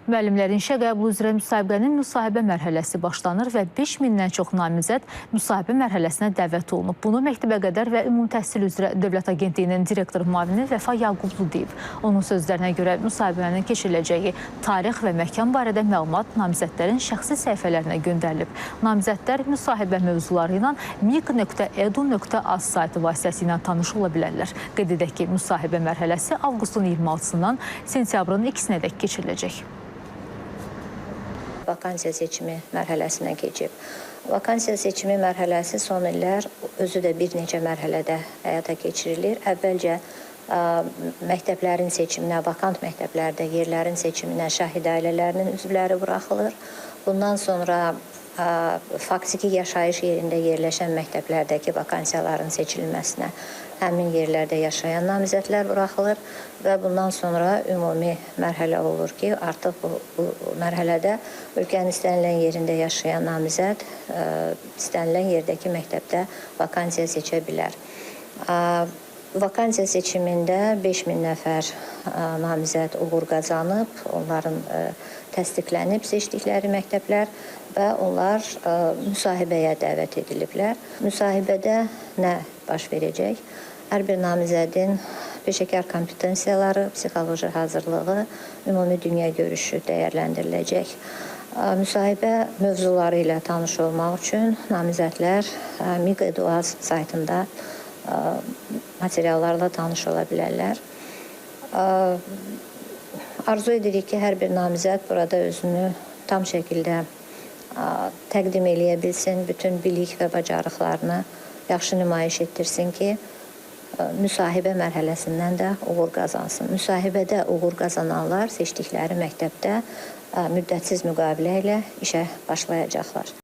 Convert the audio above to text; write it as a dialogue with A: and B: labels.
A: Müəllimlərin işə qəbulu üzrə müsahibənin müsahibə mərhələsi başlanır və 5000-dən çox namizəd müsahibə mərhələsinə dəvət olunub. Bunu Məktəbəqədər və Ümumi Təhsil üzrə Dövlət Agentliyinin direktor müavini Vəfa Yaqublu deyib. Onun sözlərinə görə müsahibənin keçiriləcəyi tarix və məkan barədə məlumat namizədlərin şəxsi səhifələrinə göndərilib. Namizədlər müsahibə mövzuları ilə miq.edu.az saytı vasitəsilə tanış ola bilərlər. Qeyd edək ki, müsahibə mərhələsi avqustun 26-sından sentyabrın 2-nədək keçiriləcək.
B: Vakansiya seçimi mərhələsinə keçib. Vakansiya seçimi mərhələsi son illər özü də bir neçə mərhələdə həyata keçirilir. Əvvəlcə məktəblərin seçiminə, vakant məktəblərdə yerlərin seçiminə şahid ailələrinin üzvləri buraxılır. Bundan sonra faktiki yaşayış yerində yerləşən məktəblərdəki vakansiyaların seçilməsinə həmin yerlərdə yaşayan namizədlər buraxılır və bundan sonra ümumi mərhələ olur ki, artıq bu mərhələdə ölkənin istənilən yerində yaşayan namizəd istənilən yerdəki məktəbdə vakansiya seçə bilər. Vakansiya seçimində 5000 nəfər namizəd uğur qazanıb, onların təsdiqlənib seçdikləri məktəblər və onlar müsahibəyə dəvət ediliblər. Müsahibədə nə baş verəcək? Hər bir namizədin peşəkar kompetensiyaları, psixoloji hazırlığı, ümumi dünya görüşü dəyərləndiriləcək. Müsahibə mövzuları ilə tanış olmaq üçün namizədlər miq.edu.az saytında materiallarla tanış ola bilərlər. Arzu edirik ki, hər bir namizəd burada özünü tam şəkildə təqdim eləyə bilsin, bütün bilik və bacarıqlarını yaxşı nümayiş etdirsin ki, müsahibə mərhələsindən də uğur qazansın. Müsahibədə uğur qazananlar seçdikləri məktəbdə müddətsiz müqavilə ilə işə başlayacaqlar.